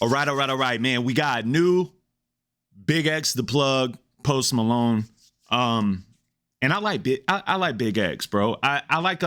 All right, man. We got new Big X, the plug, Post Malone. And I like Big X, bro. I like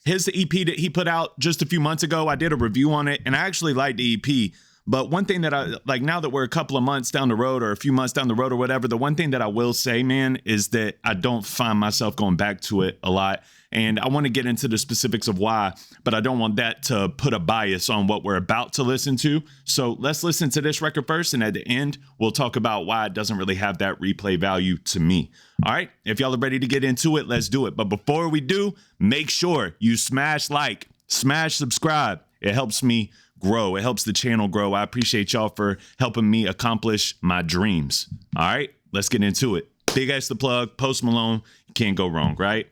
his EP that he put out just a few months ago. I did a review on it, and I actually liked the EP. But one thing that I like, now that we're a couple of months down the road or a few months down the road or whatever, the one thing that I will say, man, is that I don't find myself going back to it a lot. And I want to get into the specifics of why, but I don't want that to put a bias on what we're about to listen to. So let's listen to this record first. And at the end, we'll talk about why it doesn't really have that replay value to me. All right. If y'all are ready to get into it, let's do it. But before we do, make sure you smash like, smash subscribe. It helps me grow. It helps the channel grow. I appreciate y'all for helping me accomplish my dreams. All right, let's get into it. Big X the plug, Post Malone. You can't go wrong, right?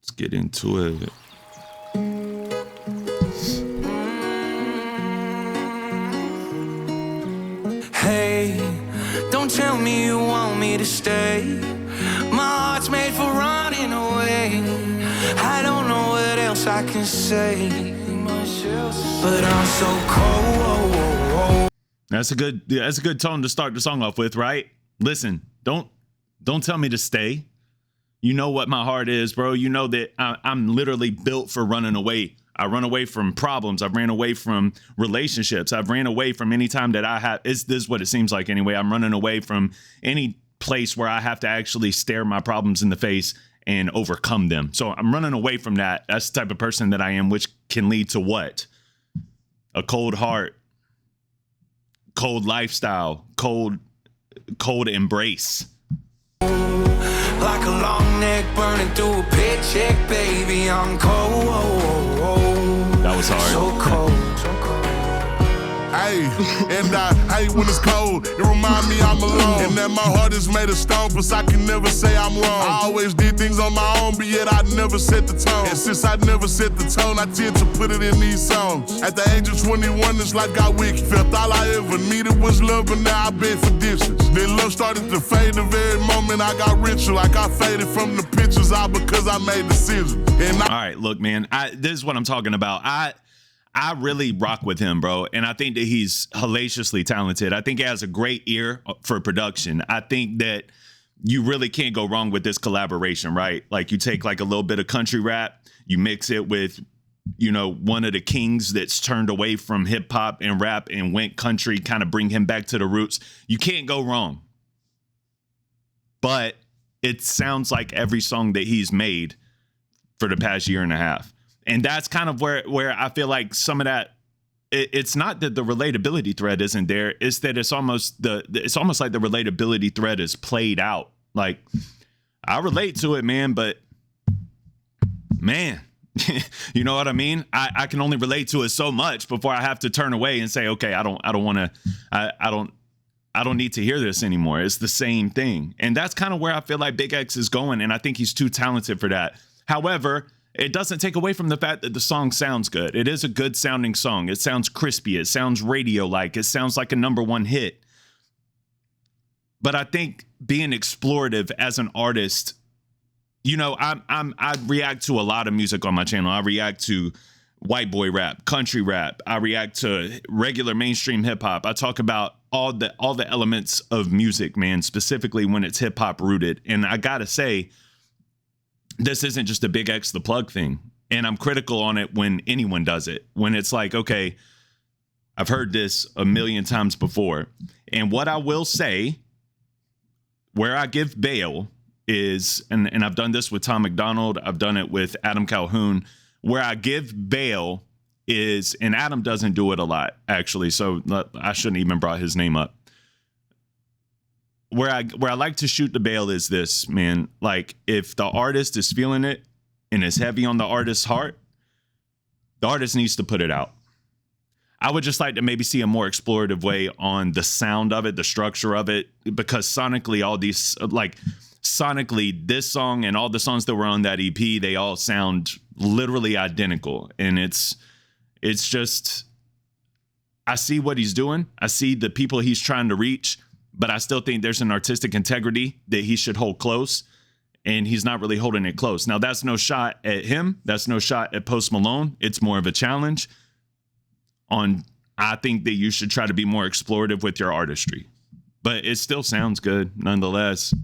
Let's get into it. Hey, don't tell me you want me to stay. My heart's made for running away. I don't know what else I can say. But I'm so cold. That's a good tone to start the song off with, right? Listen, don't tell me to stay. You know what my heart is, bro. You know that I'm literally built for running away. I run away from problems. I've ran away from relationships. I've ran away from any time that I have. This is what it seems like anyway. I'm running away from any place where I have to actually stare my problems in the face and overcome them. So I'm running away from that. That's the type of person that I am, which can lead to what? A cold heart, cold lifestyle, cold embrace. Like a long neck burning through a paycheck, baby, I'm cold. That was hard. So cold. Hey, and I hate when it's cold. It remind me I'm alone, and that my heart is made of stone, but I can never say I'm wrong. I always did things on my own, but yet I never set the tone. And since I never set the tone, I tend to put it in these songs. At the age of 21, it's like I wicked. Felt all I ever needed was love, but now I beg for distance. Then love started to fade the very moment I got richer. Like I faded from the pictures, all because I made decisions. And all right, look, man, this is what I'm talking about. I really rock with him, bro. And I think that he's hellaciously talented. I think he has a great ear for production. I think that you really can't go wrong with this collaboration, right? Like you take like a little bit of country rap, you mix it with, you know, one of the kings that's turned away from hip hop and rap and went country, kind of bring him back to the roots. You can't go wrong. But it sounds like every song that he's made for the past year and a half. And that's kind of where I feel like some of that, it's not that the relatability thread isn't there. It's that it's almost like the relatability thread is played out. Like I relate to it, man, but man, you know what I mean? I can only relate to it so much before I have to turn away and say, okay, I don't need to hear this anymore. It's the same thing. And that's kind of where I feel like Big X is going. And I think he's too talented for that. However, it doesn't take away from the fact that the song sounds good. It is a good sounding song. It sounds crispy. It sounds radio-like. It sounds like a #1 hit. But I think being explorative as an artist, you know, I react to a lot of music on my channel. I react to white boy rap, country rap. I react to regular mainstream hip hop. I talk about all the elements of music, man, specifically when it's hip hop rooted. And I gotta say, this isn't just a Big X the plug thing. And I'm critical on it when anyone does it. When it's like, okay, I've heard this a million times before. And what I will say, where I give bail is, and I've done this with Tom McDonald, I've done it with Adam Calhoun, where I give bail is, and Adam doesn't do it a lot, actually, so I shouldn't even brought his name up. Where I like to shoot the bail is this, man. Like, if the artist is feeling it and it's heavy on the artist's heart, the artist needs to put it out. I would just like to maybe see a more explorative way on the sound of it, the structure of it, because sonically, this song and all the songs that were on that EP, they all sound literally identical. And it's just, I see what he's doing. I see the people he's trying to reach. But I still think there's an artistic integrity that he should hold close, and he's not really holding it close. Now, that's no shot at him. That's no shot at Post Malone. It's more of a challenge on I think that you should try to be more explorative with your artistry. But it still sounds good nonetheless.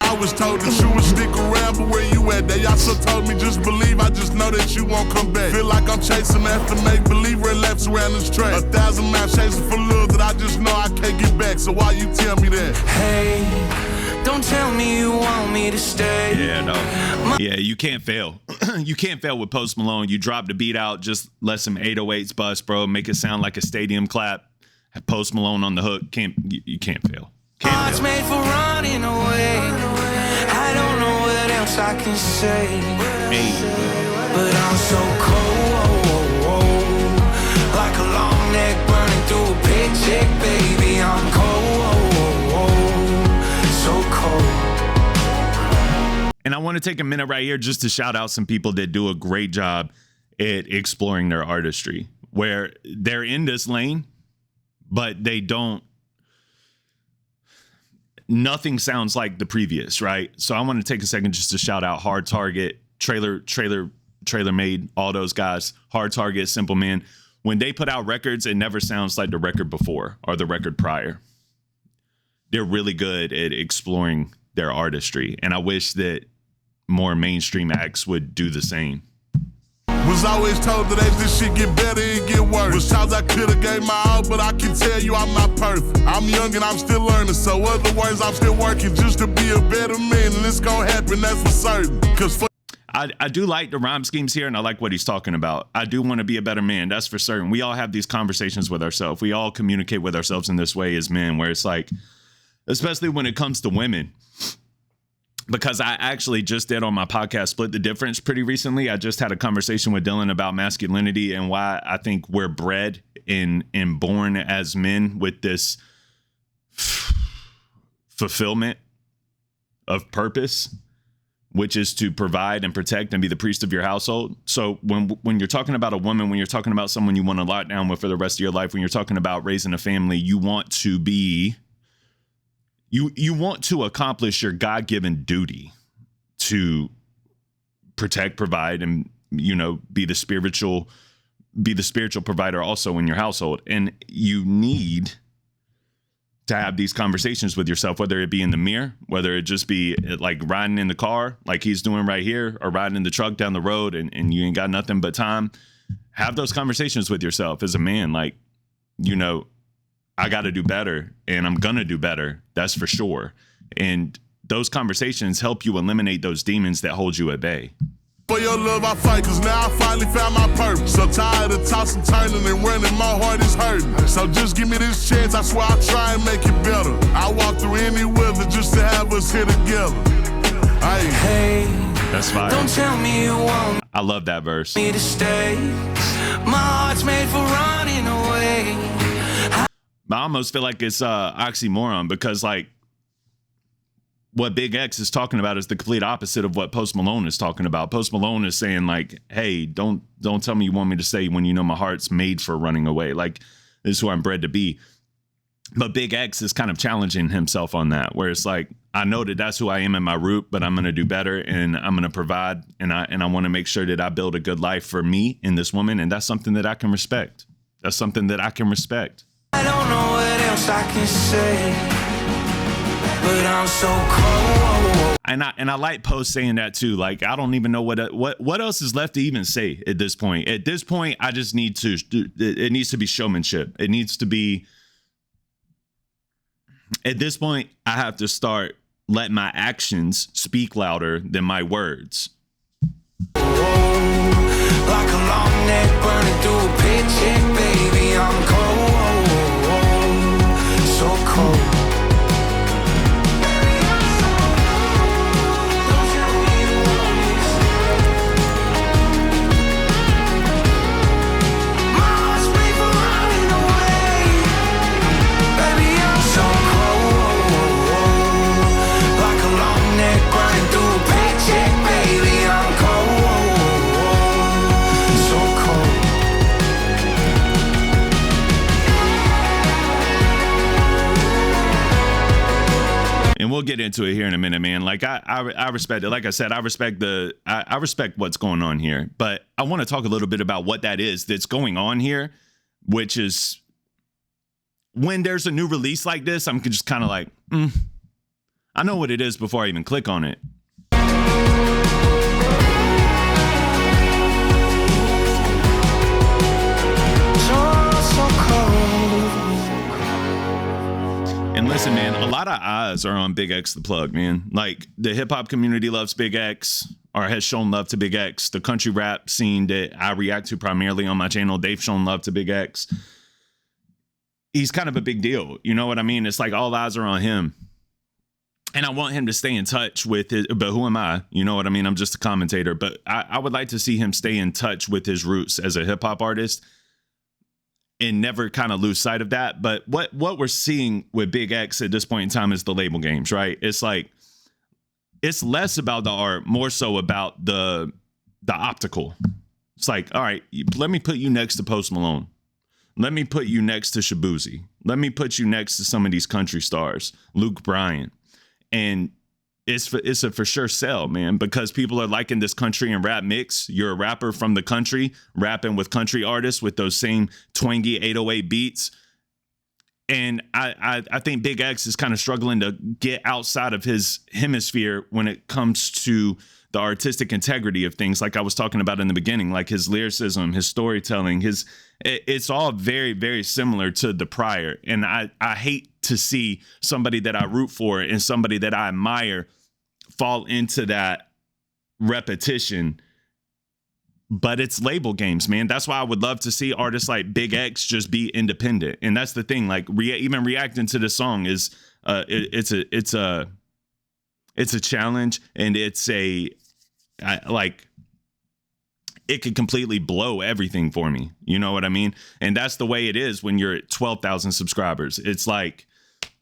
I was told that you would stick around, but where you at? They also told me just believe, I just know that you won't come back. Feel like I'm chasing after make believe we're laps around this track. 1,000 miles chasing for love that I just know I can't get back. So why you tell me that? Hey, don't tell me you want me to stay. Yeah, no. Yeah, you can't fail. You can't fail with Post Malone. You drop the beat out, just let some 808s bust, bro. Make it sound like a stadium clap. Have Post Malone on the hook. You can't fail. Heart's made for running away. I don't know what else I can say. Hey. But I'm so cold, like a long neck burning through a paycheck, baby. I'm cold, so cold. And I want to take a minute right here just to shout out some people that do a great job at exploring their artistry, where they're in this lane, but they don't. Nothing sounds like the previous, right? So I want to take a second just to shout out Hard Target, Trailer Made, all those guys, Hard Target, Simple Man. When they put out records, it never sounds like the record before or the record prior. They're really good at exploring their artistry, and I wish that more mainstream acts would do the same. Was always told that as this shit get better, it get worse. Was times I could've gave my all, but I can tell you I'm not perfect. I'm young and I'm still learning, so other words, I'm still working just to be a better man, and it's gonna happen, that's for certain. Cause I do like the rhyme schemes here, and I like what he's talking about. I do want to be a better man, that's for certain. We all have these conversations with ourselves. We all communicate with ourselves in this way as men, where it's like, especially when it comes to women, because I actually just did on my podcast Split the Difference pretty recently. I just had a conversation with Dylan about masculinity and why I think we're bred and born as men with this fulfillment of purpose, which is to provide and protect and be the priest of your household. So when you're talking about a woman, when you're talking about someone you want to lock down with for the rest of your life, when you're talking about raising a family, you want to be... You want to accomplish your God-given duty to protect, provide, and, you know, be the spiritual provider also in your household. And you need to have these conversations with yourself, whether it be in the mirror, whether it just be like riding in the car like he's doing right here, or riding in the truck down the road and you ain't got nothing but time. Have those conversations with yourself as a man. Like, you know, I got to do better, and I'm going to do better. That's for sure. And those conversations help you eliminate those demons that hold you at bay. For your love, I fight, cause now I finally found my purpose. So tired of tossing, turning, and running, my heart is hurting. So just give me this chance, I swear I'll try and make it better. I walk through any weather just to have us here together. Hey, that's fire. Don't tell me you want I love that verse. me to stay. My heart's made for running away. I almost feel like it's oxymoron, because like what Big X is talking about is the complete opposite of what Post Malone is talking about. Post Malone is saying like, hey, don't tell me you want me to stay when you know my heart's made for running away. Like, this is who I'm bred to be. But Big X is kind of challenging himself on that, where it's like, I know that that's who I am in my root, but I'm going to do better, and I'm going to provide, and I want to make sure that I build a good life for me and this woman, and that's something that I can respect. That's something that I can respect. I don't know what else I can say, but I'm so cold. And I like Post saying that too. Like, I don't even know what else is left to even say at this point. At this point, I just need to. It needs to be showmanship. It needs to be. At this point, I have to start letting my actions speak louder than my words. Like a long neck burning through a paycheck, baby, I'm cold, so cold. And we'll get into it here in a minute, man. Like I respect it. Like I said, I respect what's going on here. But I want to talk a little bit about what that is that's going on here, which is when there's a new release like this, I'm just kind of like, I know what it is before I even click on it. And listen, man, a lot of eyes are on Big X the Plug, man. Like, the hip hop community loves Big X, or has shown love to Big X. The country rap scene that I react to primarily on my channel, they've shown love to Big X. He's kind of a big deal. You know what I mean? It's like all eyes are on him. And I want him to stay in touch with it. But who am I? You know what I mean? I'm just a commentator. But I would like to see him stay in touch with his roots as a hip hop artist and never kind of lose sight of that. But what we're seeing with Big X at this point in time is the label games, right? It's like, it's less about the art, more so about the optical. It's like, all right, let me put you next to Post Malone. Let me put you next to Shabuzi. Let me put you next to some of these country stars, Luke Bryan. And it's a for sure sell, man, because people are liking this country and rap mix. You're a rapper from the country, rapping with country artists with those same twangy 808 beats. And I think Big X is kind of struggling to get outside of his hemisphere when it comes to the artistic integrity of things, like I was talking about in the beginning, like his lyricism, his storytelling, it's all very, very similar to the prior. And I hate to see somebody that I root for and somebody that I admire fall into that repetition. But it's label games, man. That's why I would love to see artists like Big X just be independent. And that's the thing, like even reacting to this song is it's a challenge, and it could completely blow everything for me. You know what I mean? And that's the way it is when you're at 12,000 subscribers. It's like,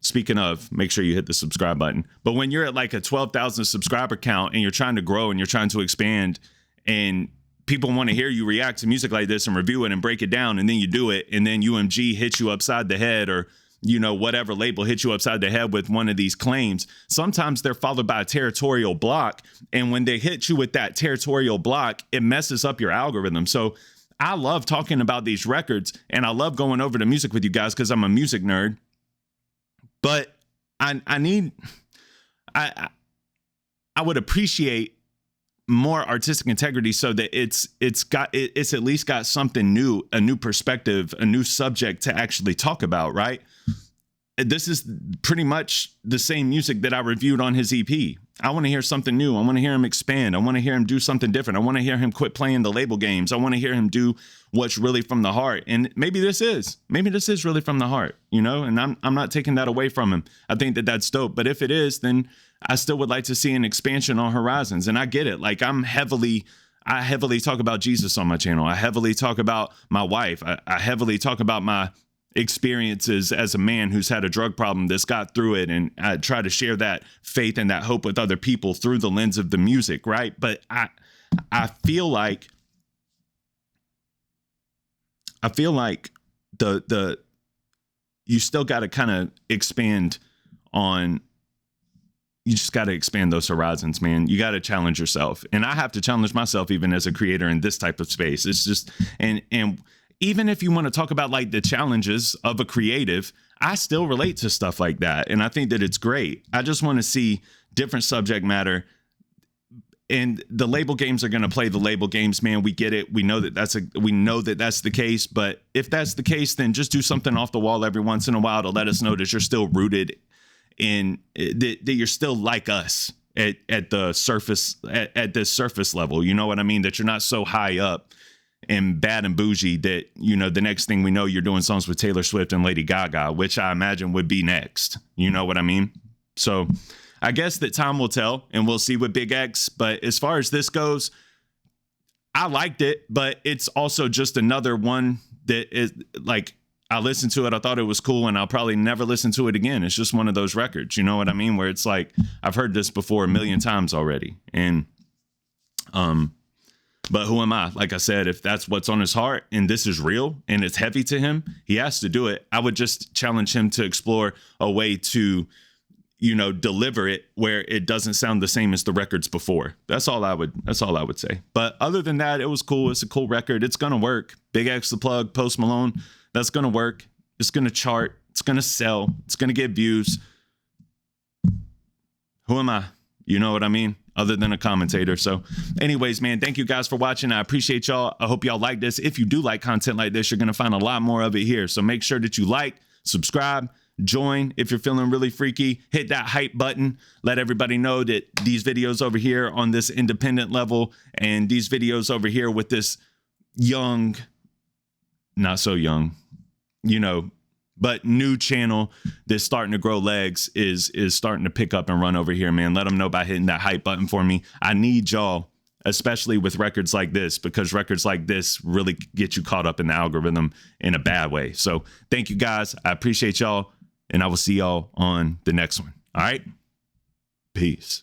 speaking of, make sure you hit the subscribe button. But when you're at like a 12,000 subscriber count and you're trying to grow and you're trying to expand, and people want to hear you react to music like this and review it and break it down, and then you do it, and then UMG hits you upside the head, or whatever label hits you upside the head with one of these claims. Sometimes they're followed by a territorial block, and when they hit you with that territorial block, it messes up your algorithm. So I love talking about these records, and I love going over the music with you guys because I'm a music nerd. But I would appreciate more artistic integrity so that it's at least got something new, a new perspective, a new subject to actually talk about, right? This is pretty much the same music that I reviewed on his EP. I want to hear something new. I want to hear him expand. I want to hear him do something different. I want to hear him quit playing the label games. I want to hear him do what's really from the heart. And maybe this is really from the heart, and I'm not taking that away from him. I think that that's dope. But if it is, then I still would like to see an expansion on horizons. And I get it. Like, I heavily talk about Jesus on my channel. I heavily talk about my wife. I heavily talk about my experiences as a man who's had a drug problem that's got through it, and I try to share that faith and that hope with other people through the lens of the music, right? But I feel like the you still got to kind of expand on. You just got to expand those horizons, man. You got to challenge yourself, and I have to challenge myself even as a creator in this type of space. It's just and even if you want to talk about like the challenges of a creative, I still relate to stuff like that. And I think that it's great. I just want to see different subject matter, and the label games are going to play the label games, man. We get it. We know that that's the case. But if that's the case, then just do something off the wall every once in a while to let us know that you're still rooted in that you're still like us at the surface, at this surface level. You know what I mean? That you're not so high up and bad and bougie that, the next thing we know, you're doing songs with Taylor Swift and Lady Gaga, which I imagine would be next. You know what I mean? So I guess that time will tell, and we'll see with Big X. But as far as this goes, I liked it, but it's also just another one that is like, I listened to it, I thought it was cool, and I'll probably never listen to it again. It's just one of those records, you know what I mean? Where it's like, I've heard this before a million times already. And, but who am I? Like I said, if that's what's on his heart and this is real and it's heavy to him, he has to do it. I would just challenge him to explore a way to, deliver it where it doesn't sound the same as the records before. That's all I would say. But other than that, it was cool. It's a cool record. It's going to work. Big X the Plug, Post Malone. That's going to work. It's going to chart. It's going to sell. It's going to get views. Who am I? You know what I mean? Other than a commentator. So anyways, man, thank you guys for watching. I appreciate y'all. I hope y'all like this. If you do like content like this, you're going to find a lot more of it here. So make sure that you like, subscribe, join. If you're feeling really freaky, hit that hype button. Let everybody know that these videos over here on this independent level and these videos over here with this young, not so young, you know, but new channel that's starting to grow legs is starting to pick up and run over here, man. Let them know by hitting that hype button for me. I need y'all, especially with records like this, because records like this really get you caught up in the algorithm in a bad way. So thank you guys. I appreciate y'all, and I will see y'all on the next one. All right. Peace.